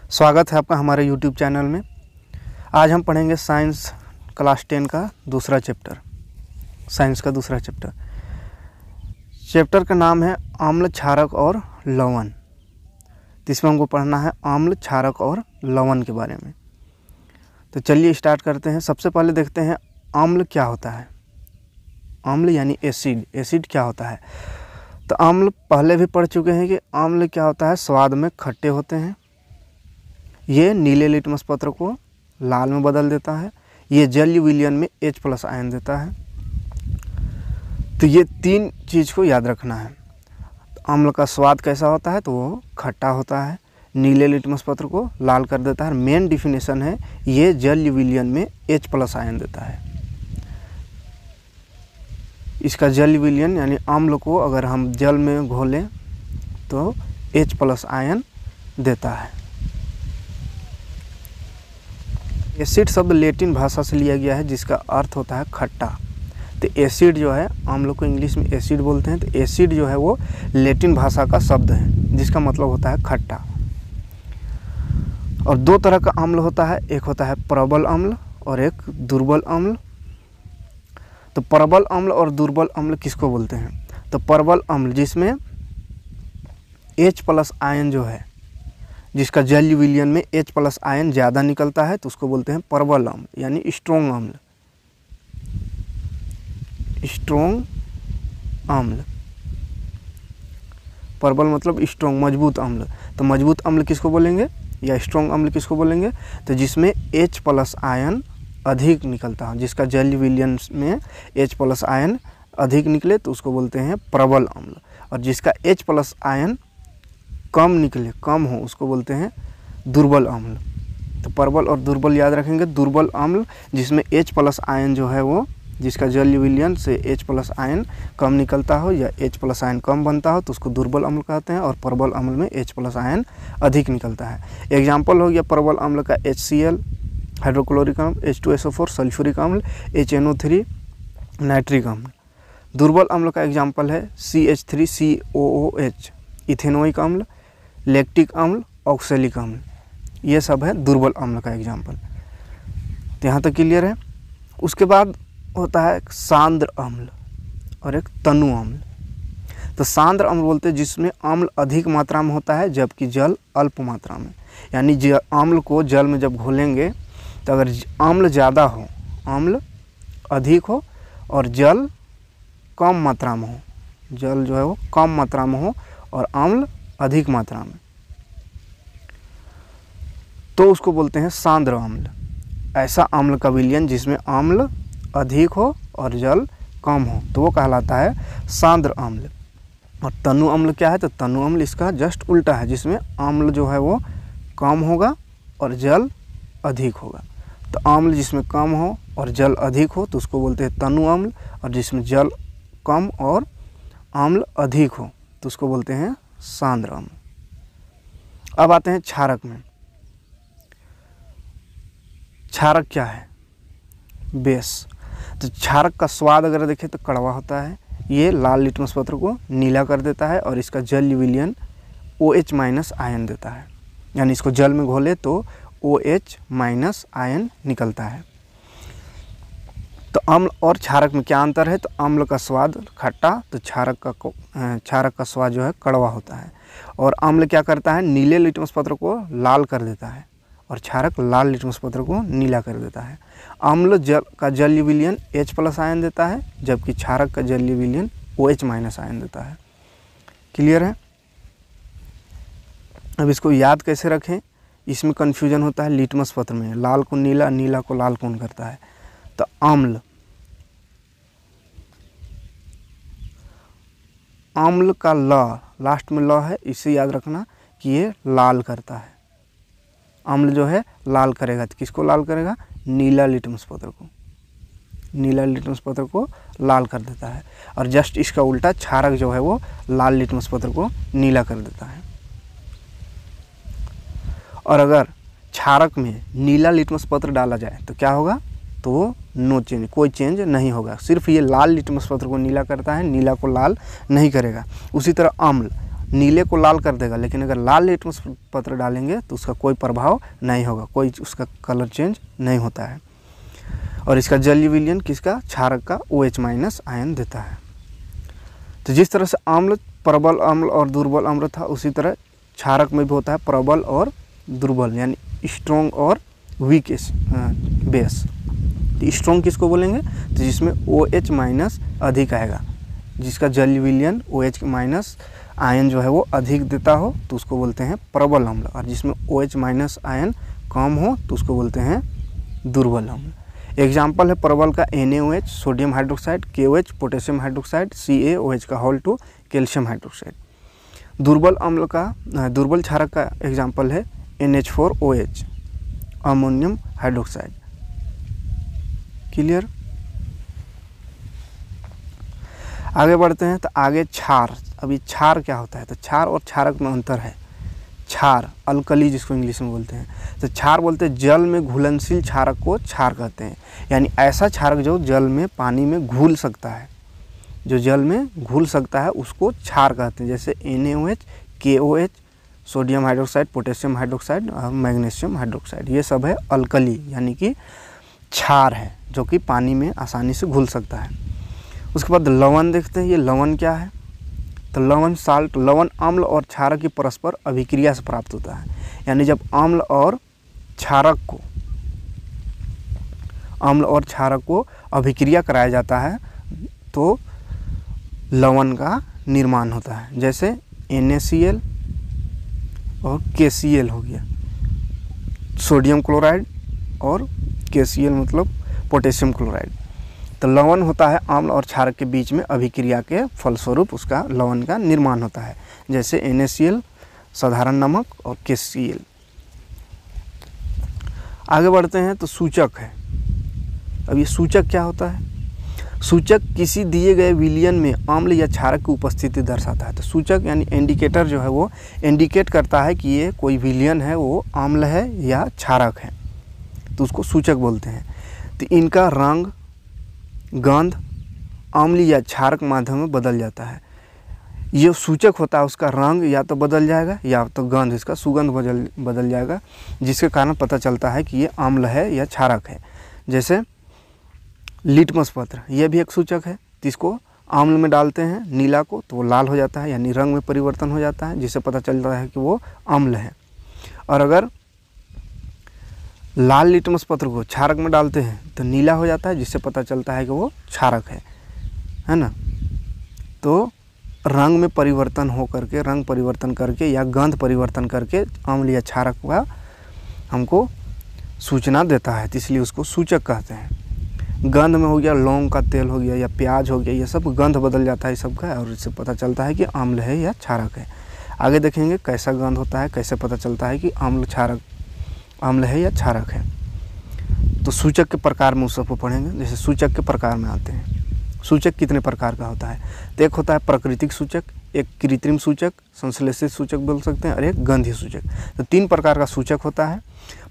स्वागत है आपका हमारे YouTube चैनल में। आज हम पढ़ेंगे साइंस क्लास 10 का दूसरा चैप्टर, साइंस का दूसरा चैप्टर। चैप्टर का नाम है अम्ल, क्षारक और लवण। तो इसमें हमको पढ़ना है अम्ल, क्षारक और लवण के बारे में। तो चलिए स्टार्ट करते हैं। सबसे पहले देखते हैं अम्ल क्या होता है। अम्ल यानी एसिड। एसिड क्या होता है? तो अम्ल पहले भी पढ़ चुके हैं कि अम्ल क्या होता है। स्वाद में खट्टे होते हैं। ये नीले लिटमस पत्र को लाल में बदल देता है। ये जलीय विलयन में H+ आयन देता है। तो ये तीन चीज़ को याद रखना है। तो अम्ल का स्वाद कैसा होता है? तो वो खट्टा होता है, नीले लिटमस पत्र को लाल कर देता है। मेन डिफिनेशन है ये जलीय विलयन में H+ आयन देता है। इसका जलीय विलयन यानी अम्ल को अगर हम जल में घोलें तो H+ आयन देता है। एसिड शब्द लैटिन भाषा से लिया गया है जिसका अर्थ होता है खट्टा। तो एसिड जो है, अम्ल को इंग्लिश में एसिड बोलते हैं। तो एसिड जो है वो लैटिन भाषा का शब्द है जिसका मतलब होता है खट्टा। और दो तरह का अम्ल होता है, एक होता है प्रबल अम्ल और एक दुर्बल अम्ल। तो प्रबल अम्ल और दुर्बल अम्ल किसको बोलते हैं? तो प्रबल अम्ल जिसमें H+ आयन जो है, जिसका जलीय विलयन में H+ आयन ज़्यादा निकलता है, तो उसको बोलते हैं प्रबल अम्ल यानी स्ट्रॉन्ग अम्ल। स्ट्रॉन्ग अम्ल, प्रबल मतलब स्ट्रॉन्ग, मजबूत अम्ल। तो मजबूत अम्ल किसको बोलेंगे या स्ट्रॉन्ग अम्ल किसको बोलेंगे? तो जिसमें H+ आयन अधिक निकलता है, जिसका जलीय विलयन में H+ आयन अधिक निकले तो उसको बोलते हैं प्रबल अम्ल। और जिसका H+ आयन कम निकले, कम हो, उसको बोलते हैं दुर्बल अम्ल। तो प्रबल और दुर्बल याद रखेंगे। दुर्बल अम्ल जिसमें H+ आयन जो है वो, जिसका जलीय विलयन से H+ आयन कम निकलता हो या H+ आयन कम बनता हो तो उसको दुर्बल अम्ल कहते हैं। और प्रबल अम्ल में H+ आयन अधिक निकलता है। एग्जाम्पल हो गया प्रबल अम्ल का HCl हाइड्रोक्लोरिक अम्ल, H2SO4 सल्फ्यूरिक अम्ल, HNO3 नाइट्रिक अम्ल। दुर्बल अम्ल का एग्जाम्पल है CH3COOH इथेनोइक अम्ल, लैक्टिक अम्ल, ऑक्सैलिक अम्ल। ये सब है दुर्बल अम्ल का एग्जाम्पल। तो यहाँ तक क्लियर है। उसके बाद होता है सांद्र अम्ल और एक तनु अम्ल। तो सांद्र अम्ल बोलते हैं जिसमें अम्ल अधिक मात्रा में होता है जबकि जल अल्प मात्रा में। यानी अम्ल को जल में जब घोलेंगे तो अगर अम्ल ज़्यादा हो, अम्ल अधिक हो और जल कम मात्रा में हो, जल जो है वो कम मात्रा में हो और अम्ल अधिक मात्रा में, तो उसको बोलते हैं सांद्र अम्ल। ऐसा अम्ल का विलयन जिसमें अम्ल अधिक हो और जल कम हो तो वो कहलाता है सांद्र अम्ल। और तनु अम्ल क्या है? तो तनु अम्ल इसका जस्ट उल्टा है, जिसमें अम्ल जो है वो कम होगा और जल अधिक होगा। तो अम्ल जिसमें कम हो और जल अधिक हो तो उसको बोलते हैं तनु अम्ल। और जिसमें जल कम और अम्ल अधिक हो तो उसको बोलते हैं सांद्र अम्ल। अब आते हैं क्षारक में। क्षारक क्या है? बेस। तो क्षारक का स्वाद अगर देखें तो कड़वा होता है। ये लाल लिटमस पत्र को नीला कर देता है और इसका जलीय विलयन OH- आयन देता है। यानी इसको जल में घोले तो OH- आयन निकलता है। तो अम्ल और क्षारक में क्या अंतर है? तो अम्ल का स्वाद खट्टा, तो क्षारक का स्वाद जो है कड़वा होता है। और अम्ल क्या करता है? नीले लिटमस पत्र को लाल कर देता है और क्षारक लाल लिटमस पत्र को नीला कर देता है। अम्ल का जलीय विलयन H+ आयन देता है जबकि क्षारक का जलीय विलयन OH- आयन देता है। क्लियर है? अब इसको याद कैसे रखें? इसमें कन्फ्यूजन होता है लिटमस पत्र में, लाल को नीला, नीला को लाल कौन करता है? तो अम्ल का ल लास्ट में ल है, इसे याद रखना कि ये लाल करता है। अम्ल जो है लाल करेगा, तो किसको लाल करेगा? नीला लिटमस पत्र को, नीला लिटमस पत्र को लाल कर देता है। और जस्ट इसका उल्टा क्षारक जो है वो लाल लिटमस पत्र को नीला कर देता है। और अगर क्षारक में नीला लिटमस पत्र डाला जाए तो क्या होगा? तो नो चेंज, कोई चेंज नहीं होगा। सिर्फ ये लाल लिटमस पत्र को नीला करता है, नीला को लाल नहीं करेगा। उसी तरह अम्ल, नीले को लाल कर देगा, लेकिन अगर लाल लिटमस पत्र डालेंगे तो उसका कोई प्रभाव नहीं होगा, कोई उसका कलर चेंज नहीं होता है। और इसका जलीय विलयन किसका, क्षारक का OH माइनस आयन देता है। तो जिस तरह से अम्ल प्रबल अम्ल और दुर्बल अम्ल था, उसी तरह क्षारक में भी होता है प्रबल और दुर्बल, यानी स्ट्रॉन्ग और वीक बेस। तो स्ट्रॉन्ग किसको बोलेंगे, तो जिसमें OH माइनस अधिक आएगा, जिसका जलीय विलयन OH माइनस आयन जो है वो अधिक देता हो तो उसको बोलते हैं प्रबल अम्ल, और जिसमें OH माइनस आयन कम हो तो उसको बोलते हैं दुर्बल अम्ल। एग्जाम्पल है प्रबल का NaOH sodium hydroxide, KOH potassium hydroxide, CaOH का होल 2 कैल्शियम हाइड्रोक्साइड। दुर्बल अम्ल का दुर्बल क्षारक का एग्जाम्पल है NH4OH अमोनियम हाइड्रोक्साइड। क्लियर। आगे बढ़ते हैं तो आगे क्षार। अभी क्षार क्या होता है, तो क्षार और क्षारक में अंतर है। क्षार अल्कली जिसको इंग्लिश में बोलते हैं, तो क्षार बोलते हैं जल में घुलनशील क्षारक को क्षार कहते हैं, यानी ऐसा क्षारक जो जल में पानी में घुल सकता है, जो जल में घुल सकता है उसको क्षार कहते हैं। जैसे NaOH, KOH, sodium hydroxide, potassium hydroxide और मैग्नीशियम हाइड्रोक्साइड, ये सब है अल्कली यानी कि क्षार है, जो कि पानी में आसानी से घुल सकता है। उसके बाद लवण देखते हैं, ये लवण क्या है, तो लवण साल्ट, लवण अम्ल और क्षारक की परस्पर अभिक्रिया से प्राप्त होता है, यानी जब अम्ल और क्षारक को अभिक्रिया कराया जाता है तो लवण का निर्माण होता है। जैसे NaCl और KCl हो गया, सोडियम क्लोराइड, और KCl मतलब पोटेशियम क्लोराइड। तो लवण होता है अम्ल और क्षारक के बीच में अभिक्रिया के फलस्वरूप उसका लवण का निर्माण होता है, जैसे NaCl साधारण नमक और KCl। आगे बढ़ते हैं तो सूचक है। अब ये सूचक क्या होता है, सूचक किसी दिए गए विलयन में अम्ल या क्षारक की उपस्थिति दर्शाता है। तो सूचक यानी इंडिकेटर जो है वो इंडिकेट करता है कि ये कोई विलयन है वो अम्ल है या क्षारक है, तो उसको सूचक बोलते हैं। तो इनका रंग, गंध अम्ल या क्षारक माध्यम में बदल जाता है। ये सूचक होता है, उसका रंग या तो बदल जाएगा या तो गंध, इसका सुगंध बदल जाएगा, जिसके कारण पता चलता है कि ये अम्ल है या क्षारक है। जैसे लिटमस पत्र, यह भी एक सूचक है। तो इसको अम्ल में डालते हैं नीला को तो वो लाल हो जाता है, यानी रंग में परिवर्तन हो जाता है, जिससे पता चलता है कि वो अम्ल है। और अगर लाल लिटमस पत्र को क्षारक में डालते हैं तो नीला हो जाता है, जिससे पता चलता है कि वो क्षारक है ना। तो रंग में परिवर्तन हो करके, रंग परिवर्तन करके या गंध परिवर्तन करके अम्ल या क्षारक का हमको सूचना देता है, तो इसलिए उसको सूचक कहते हैं। गंध में हो गया लौंग का तेल हो गया या प्याज हो गया, ये सब गंध बदल जाता है सबका, और इससे पता चलता है कि अम्ल है या क्षारक है। आगे देखेंगे कैसा गंध होता है, कैसे पता चलता है कि अम्ल है या क्षारक है। तो सूचक के प्रकार में उस सबको पढ़ेंगे। जैसे सूचक के प्रकार में आते हैं, सूचक कितने प्रकार का होता है, तो एक होता है प्राकृतिक सूचक, एक कृत्रिम सूचक, संश्लेषित सूचक बोल सकते हैं, और एक गंधीय सूचक। तो 3 प्रकार का सूचक होता है।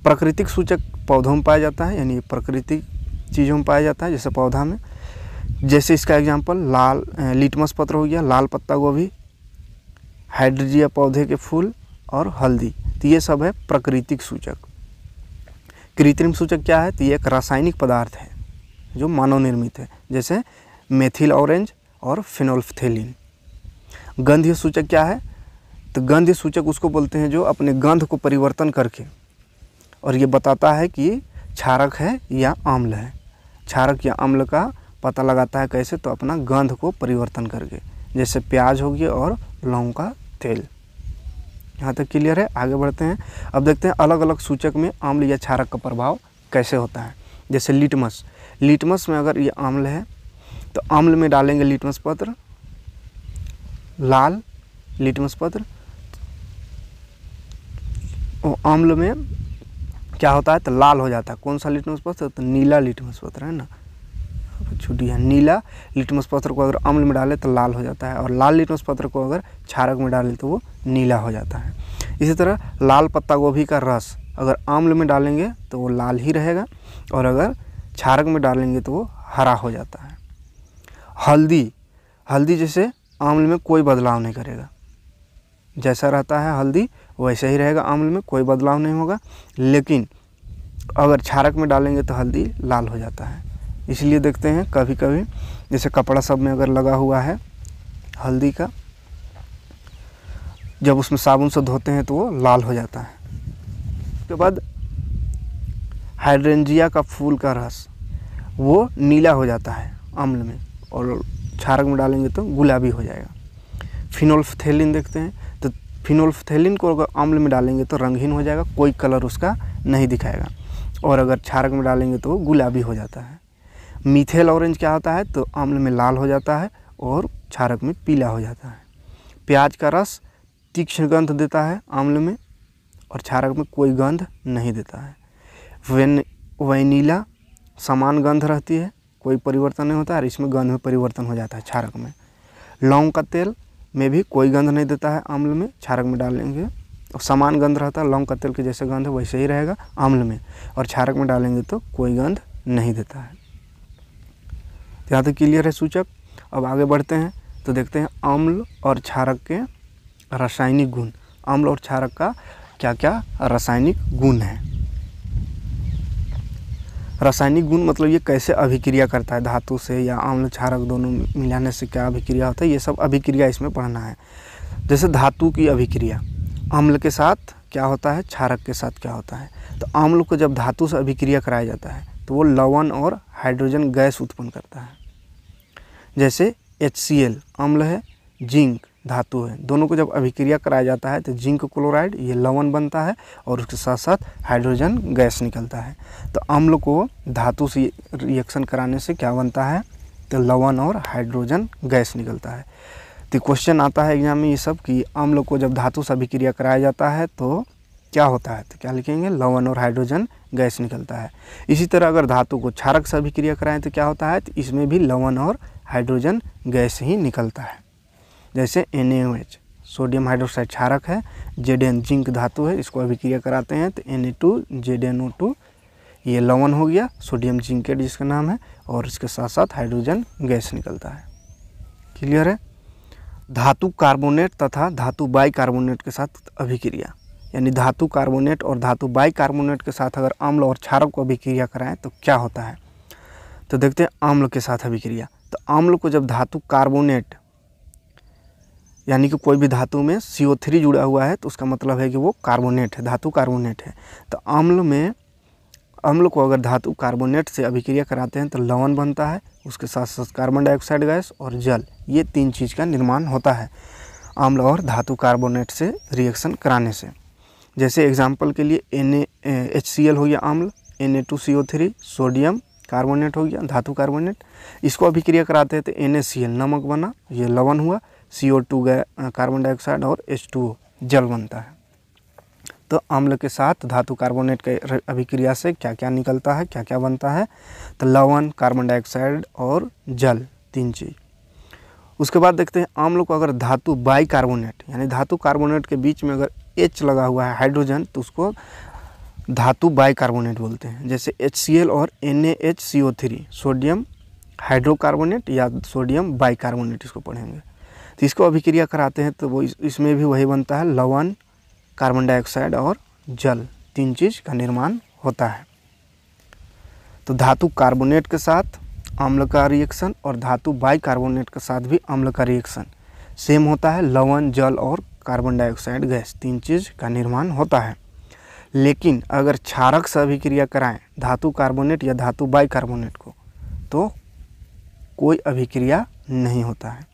प्राकृतिक सूचक पौधों में पाया जाता है, यानी प्राकृतिक चीज़ों में पाया जाता है, जैसे पौधा में। जैसे इसका एग्जाम्पल लाल लिटमस पत्र हो गया, लाल पत्ता गोभी, हाइड्रेजिया पौधे के फूल और हल्दी, तो ये सब है प्राकृतिक सूचक। कृत्रिम सूचक क्या है, तो ये एक रासायनिक पदार्थ है जो मानव निर्मित है, जैसे मेथिल ऑरेंज और फिनोल्फ्थेलिन। गंधीय सूचक क्या है, तो गंधीय सूचक उसको बोलते हैं जो अपने गंध को परिवर्तन करके और ये बताता है कि क्षारक है या अम्ल है। क्षारक या अम्ल का पता लगाता है कैसे, तो अपना गंध को परिवर्तन करके, जैसे प्याज हो गया और लौंग का तेल। यहाँ तक क्लियर है। आगे बढ़ते हैं। अब देखते हैं अलग अलग सूचक में अम्ल या क्षारक का प्रभाव कैसे होता है। जैसे लिटमस में अगर ये अम्ल है तो अम्ल में डालेंगे लिटमस पत्र, लाल लिटमस पत्र, और अम्ल में क्या होता है, तो लाल हो जाता है। कौन सा लिटमस पत्र, तो नीला लिटमस पत्र है ना, छुट्टी है। नीला लिटमस पत्र को अगर अम्ल में डाले तो लाल हो जाता है, और लाल लिटमस पत्र को अगर क्षारक में डाले तो वो नीला हो जाता है। इसी तरह लाल पत्ता गोभी का रस अगर अम्ल में डालेंगे तो वो लाल ही रहेगा, और अगर क्षारक में डालेंगे तो वो हरा हो जाता है। हल्दी जैसे अम्ल में कोई बदलाव नहीं करेगा, जैसा रहता है हल्दी वैसा ही रहेगा आम्ल में, कोई बदलाव नहीं होगा। लेकिन अगर क्षारक में डालेंगे तो हल्दी लाल हो जाता है। इसलिए देखते हैं कभी कभी जैसे कपड़ा सब में अगर लगा हुआ है हल्दी का, जब उसमें साबुन से धोते हैं तो वो लाल हो जाता है। उसके बाद हाइड्रेंजिया का फूल का रस वो नीला हो जाता है अम्ल में, और क्षारक में डालेंगे तो गुलाबी हो जाएगा। फिनोल्फ्थेलिन देखते हैं, तो फिनोल्फ्थेलिन को अगर अम्ल में डालेंगे तो रंगहीन हो जाएगा, कोई कलर उसका नहीं दिखाएगा, और अगर क्षारक में डालेंगे तो गुलाबी हो जाता है। मीथेल ऑरेंज क्या होता है, तो अम्ल में लाल हो जाता है और क्षारक में पीला हो जाता है। प्याज का रस तीक्ष्ण गंध देता है अम्ल में, और क्षारक में कोई गंध नहीं देता है। वैनिला समान गंध रहती है, कोई परिवर्तन नहीं होता है, और इसमें गंध में परिवर्तन हो जाता है क्षारक में। लौंग का तेल में भी कोई गंध नहीं देता है अम्ल में, क्षारक में डालेंगे और समान गंध रहता है, लौंग का तेल के जैसे गंध है वैसे ही रहेगा अम्ल में, और क्षारक में डालेंगे तो कोई गंध नहीं देता है। यहाँ तक क्लियर है सूचक। अब आगे बढ़ते हैं तो देखते हैं अम्ल और क्षारक के रासायनिक गुण। अम्ल और क्षारक का क्या क्या रासायनिक गुण है। रासायनिक गुण मतलब ये कैसे अभिक्रिया करता है, धातु से या अम्ल क्षारक दोनों मिलाने से क्या अभिक्रिया होता है, ये सब अभिक्रिया इसमें पढ़ना है। जैसे धातु की अभिक्रिया, अम्ल के साथ क्या होता है, क्षारक के साथ क्या होता है। तो अम्ल को जब धातु से अभिक्रिया कराया जाता है तो वो लवण और हाइड्रोजन गैस उत्पन्न करता है। जैसे HCl अम्ल है, जिंक धातु है, दोनों को जब अभिक्रिया कराया जाता है तो जिंक क्लोराइड ये लवण बनता है और उसके साथ साथ हाइड्रोजन गैस निकलता है। तो अम्ल को धातु से रिएक्शन कराने से क्या बनता है, तो लवण और हाइड्रोजन गैस निकलता है। तो क्वेश्चन आता है एग्जाम में ये सब कि अम्ल को जब धातु से अभिक्रिया कराया जाता है तो क्या होता है, तो क्या लिखेंगे, लवण और हाइड्रोजन गैस निकलता है। इसी तरह अगर धातु को क्षारक से अभिक्रिया कराएं तो क्या होता है, तो इसमें भी लवण और हाइड्रोजन गैस ही निकलता है। जैसे NaOH सोडियम हाइड्रोक्साइड क्षारक है, Zn जिंक धातु है, इसको अभिक्रिया कराते हैं तो Na2ZnO2 ये लवण हो गया, सोडियम जिंकेट जिसका नाम है, और इसके साथ साथ हाइड्रोजन गैस निकलता है। क्लियर है। धातु कार्बोनेट तथा धातु बाइकार्बोनेट के साथ अभिक्रिया, यानी धातु कार्बोनेट और धातु बाइकार्बोनेट के साथ अगर अम्ल और क्षारक को अभिक्रिया कराएं तो क्या होता है। तो देखते हैं अम्ल के साथ अभिक्रिया। तो अम्ल को जब धातु कार्बोनेट यानी कि कोई भी धातु में CO3 जुड़ा हुआ है तो उसका मतलब है कि वो कार्बोनेट है, धातु कार्बोनेट है। तो अम्ल को अगर धातु कार्बोनेट से अभिक्रिया कराते हैं तो लवण बनता है, उसके साथ साथ कार्बन डाइऑक्साइड गैस और जल, ये तीन चीज़ का निर्माण होता है अम्ल और धातु कार्बोनेट से रिएक्शन कराने से। जैसे एग्जाम्पल के लिए HCl हो गया अम्ल, Na2CO3 सोडियम कार्बोनेट हो गया धातु कार्बोनेट, इसको अभिक्रिया कराते हैं तो NaCl नमक बना, ये लवण हुआ, CO2 कार्बन डाइऑक्साइड और H2O जल बनता है। तो अम्ल के साथ धातु कार्बोनेट के अभिक्रिया से क्या क्या निकलता है, क्या क्या बनता है, तो लवण, कार्बन डाइऑक्साइड और जल, तीन चीज़। उसके बाद देखते हैं अम्ल को अगर धातु बाइकार्बोनेट यानी धातु कार्बोनेट के बीच में अगर H लगा हुआ है हाइड्रोजन तो उसको धातु बाइकार्बोनेट बोलते हैं। जैसे HCl और NaHCO3 सोडियम हाइड्रोकार्बोनेट या सोडियम बाइकार्बोनेट इसको पढ़ेंगे। तो इसको अभिक्रिया कराते हैं तो वो इसमें भी वही बनता है, लवण, कार्बन डाइऑक्साइड और जल, तीन चीज़ का निर्माण होता है। तो धातु कार्बोनेट के साथ अम्ल का रिएक्शन और धातु बाइकार्बोनेट के साथ भी अम्ल का रिएक्शन सेम होता है, लवण, जल और कार्बन डाइऑक्साइड गैस, तीन चीज़ का निर्माण होता है। लेकिन अगर क्षारक से अभिक्रिया कराएं धातु कार्बोनेट या धातु बाइकार्बोनेट को तो कोई अभिक्रिया नहीं होता है,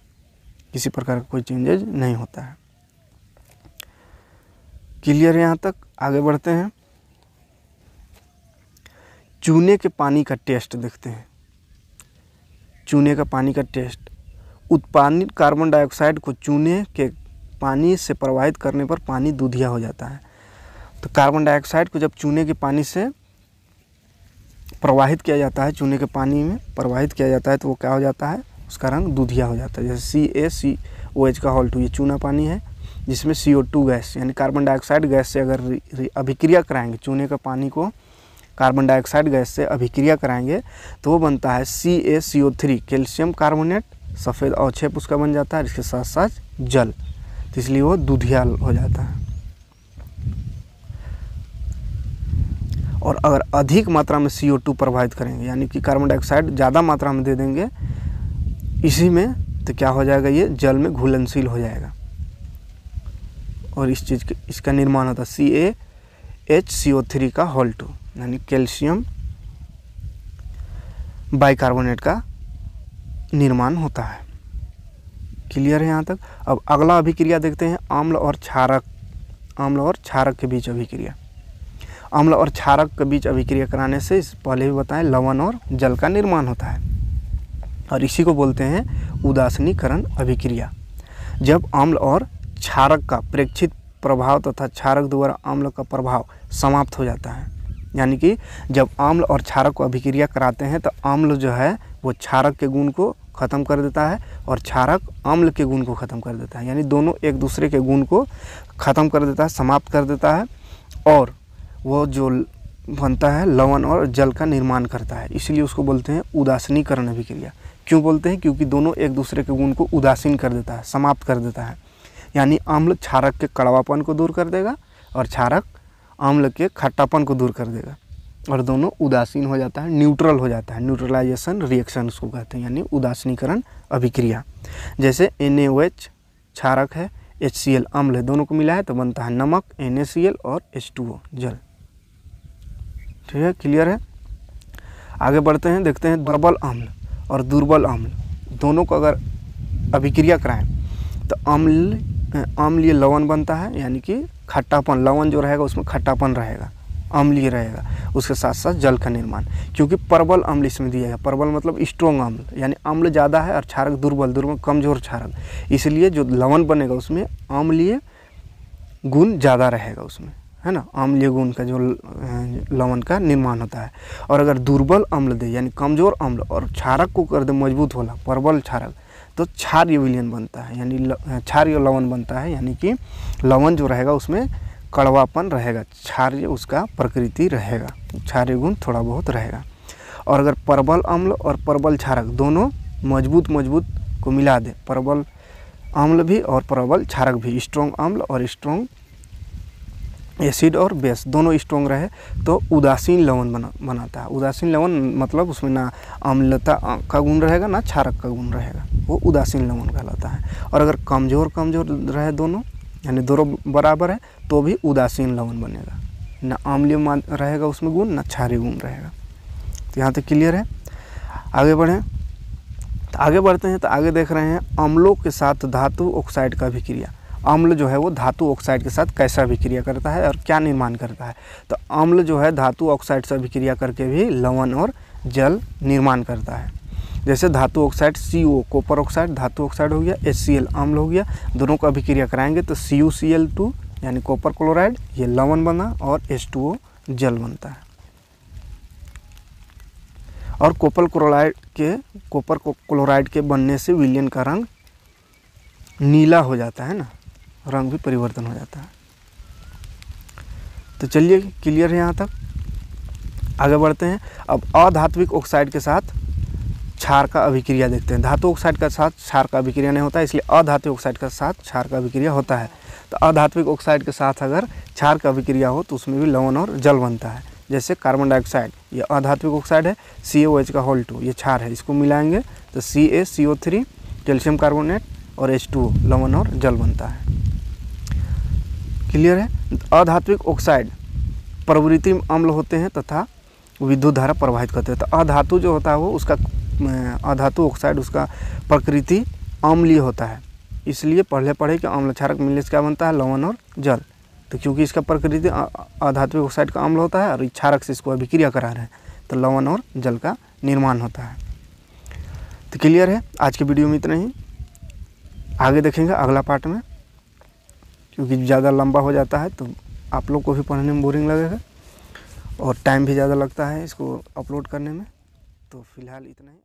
किसी प्रकार का कोई चेंजेज नहीं होता है। क्लियर है यहाँ तक। आगे बढ़ते हैं, चूने के पानी का टेस्ट देखते हैं। चूने का पानी का टेस्ट, उत्पादित कार्बन डाइऑक्साइड को चूने के पानी से प्रवाहित करने पर पानी दूधिया हो जाता है। तो कार्बन डाइऑक्साइड को जब चूने के पानी से प्रवाहित किया जाता है, चूने के पानी में प्रवाहित किया जाता है तो वो क्या हो जाता है, उसका रंग दूधिया हो जाता है। जैसे CaCOH का होल 2 ये चूना पानी है जिसमें CO2 गैस यानी कार्बन डाइऑक्साइड गैस से अगर अभिक्रिया कराएंगे, चूने का पानी को कार्बन डाइऑक्साइड गैस से अभिक्रिया कराएंगे तो वो बनता है CaCO3 कैल्शियम कार्बोनेट, सफ़ेद अवक्षेप उसका बन जाता है, इसके साथ साथ जल, तो इसलिए वो दूधिया हो जाता है। और अगर अधिक मात्रा में CO2 प्रवाहित करेंगे, यानी कि कार्बन डाइऑक्साइड ज़्यादा मात्रा में दे देंगे इसी में, तो क्या हो जाएगा, ये जल में घुलनशील हो जाएगा और इस चीज़ के इसका निर्माण होता है CaHCO3 का होल 2, यानी कैल्शियम बाइकार्बोनेट का निर्माण होता है। क्लियर है यहाँ तक। अब अगला अभिक्रिया देखते हैं, अम्ल और क्षारक। अम्ल और क्षारक के बीच अभिक्रिया। अम्ल और क्षारक के बीच अभिक्रिया कराने से इस पहले भी बताएं लवण और जल का निर्माण होता है और इसी को बोलते हैं उदासीनीकरण अभिक्रिया। जब अम्ल और क्षारक का प्रेक्षित प्रभाव तथा क्षारक द्वारा अम्ल का प्रभाव समाप्त हो जाता है, यानी कि जब अम्ल और क्षारक को अभिक्रिया कराते हैं तो अम्ल जो है वो क्षारक के गुण को ख़त्म कर देता है और क्षारक अम्ल के गुण को ख़त्म कर देता है, यानी दोनों एक दूसरे के गुण को ख़त्म कर देता है, समाप्त कर देता है और वो जो बनता है लवण और जल का निर्माण करता है। इसलिए उसको बोलते हैं उदासीनीकरण अभिक्रिया। क्यों बोलते हैं? क्योंकि दोनों एक दूसरे के गुण को उदासीन कर देता है, समाप्त कर देता है। यानी अम्ल क्षारक के कड़वापन को दूर कर देगा और क्षारक अम्ल के खट्टापन को दूर कर देगा और दोनों उदासीन हो जाता है, न्यूट्रल हो जाता है। न्यूट्रलाइजेशन रिएक्शन उसको कहते हैं, यानी उदासीनीकरण अभिक्रिया। जैसे NaOH क्षारक है, HCl अम्ल है, दोनों को मिला है तो बनता है नमक NaCl और H2O जल। ठीक है, क्लियर है। आगे बढ़ते हैं, देखते हैं प्रबल अम्ल और दुर्बल अम्ल दोनों को अगर अभिक्रिया कराएं तो अम्लीय लवण बनता है, यानी कि खट्टापन, लवण जो रहेगा उसमें खट्टापन रहेगा, अम्लीय रहेगा, उसके साथ साथ जल का निर्माण। क्योंकि प्रबल अम्ल इसमें दिया है, प्रबल मतलब स्ट्रॉन्ग अम्ल, यानी अम्ल ज़्यादा है और क्षारक दुर्बल कमज़ोर क्षारक, इसलिए जो लवण बनेगा उसमें अम्लीय गुण ज़्यादा रहेगा उसमें, है ना, अम्लीय गुण का जो लवण का निर्माण होता है। और अगर दुर्बल अम्ल दे, यानी कमज़ोर अम्ल और क्षारक को कर दे मजबूत वाला प्रबल क्षारक, तो क्षार्य विलयन बनता है, यानी क्षार्य लवण बनता है, यानी कि लवण जो रहेगा उसमें कड़वापन रहेगा, क्षार्य उसका प्रकृति रहेगा, क्षार्य गुण थोड़ा बहुत रहेगा। और अगर प्रबल अम्ल और प्रबल क्षारक दोनों मजबूत को मिला दे, प्रबल अम्ल भी और प्रबल क्षारक भी, स्ट्रॉन्ग अम्ल और स्ट्रॉन्ग एसिड और बेस दोनों स्ट्रॉन्ग रहे तो उदासीन लवण बनाता है। उदासीन लवण मतलब उसमें ना अम्लता का गुण रहेगा ना क्षारक का गुण रहेगा, वो उदासीन लवण कहलाता है। और अगर कमज़ोर रहे दोनों, यानी दोनों बराबर है, तो भी उदासीन लवण बनेगा, ना अम्लीय रहेगा उसमें गुण, ना क्षारीय गुण रहेगा। तो यहाँ तक क्लियर है। आगे बढ़ें, तो आगे बढ़ते हैं तो आगे देख रहे हैं अम्लों के साथ धातु ऑक्साइड का अभिक्रिया। अम्ल जो है वो धातु ऑक्साइड के साथ कैसा अभिक्रिया करता है और क्या निर्माण करता है? तो अम्ल जो है धातु ऑक्साइड से अभिक्रिया करके भी लवण और जल निर्माण करता है। जैसे धातु ऑक्साइड CO कॉपर ऑक्साइड धातु ऑक्साइड हो गया, HCl अम्ल हो गया, दोनों को अभिक्रिया कराएंगे तो CuCl2 यानी कॉपर क्लोराइड ये लवण बना और H2O जल बनता है। और कॉपर क्लोराइड के बनने से विलयन का रंग नीला हो जाता है ना, रंग भी परिवर्तन हो जाता है। तो चलिए क्लियर है यहाँ तक। आगे बढ़ते हैं, अब अधात्विक ऑक्साइड के साथ क्षार का अभिक्रिया देखते हैं। धातु ऑक्साइड के साथ क्षार का अभिक्रिया नहीं होता, इसलिए अधात्विक ऑक्साइड के साथ क्षार का अभिक्रिया होता है। तो अधात्विक ऑक्साइड के साथ अगर क्षार का अभिक्रिया हो तो उसमें भी लवण और जल बनता है। जैसे कार्बन डाइऑक्साइड ये अधात्विक ऑक्साइड है, CaOH का होल 2 ये क्षार है, इसको मिलाएंगे तो CaCO3 कैल्शियम कार्बोनेट और H2O लवण और जल बनता है। क्लियर है। अधात्विक ऑक्साइड प्रवृत्ति अम्ल होते हैं तथा विद्युत धारा प्रवाहित करते हैं। तो अधातु जो होता है वो उसका अधातु ऑक्साइड उसका प्रकृति अम्लीय होता है, इसलिए पढ़े कि अम्ल क्षारक मिलने से क्या बनता है, लवण और जल। तो क्योंकि इसका प्रकृति अधात्विक ऑक्साइड का अम्ल होता है और क्षारक से इसको अभिक्रिया करा रहे हैं तो लवण और जल का निर्माण होता है। तो क्लियर है। आज की वीडियो में इतना ही, आगे देखेंगे अगला पार्ट में, क्योंकि ज़्यादा लंबा हो जाता है तो आप लोग को भी पढ़ने में बोरिंग लगेगा और टाइम भी ज़्यादा लगता है इसको अपलोड करने में। तो फिलहाल इतना ही।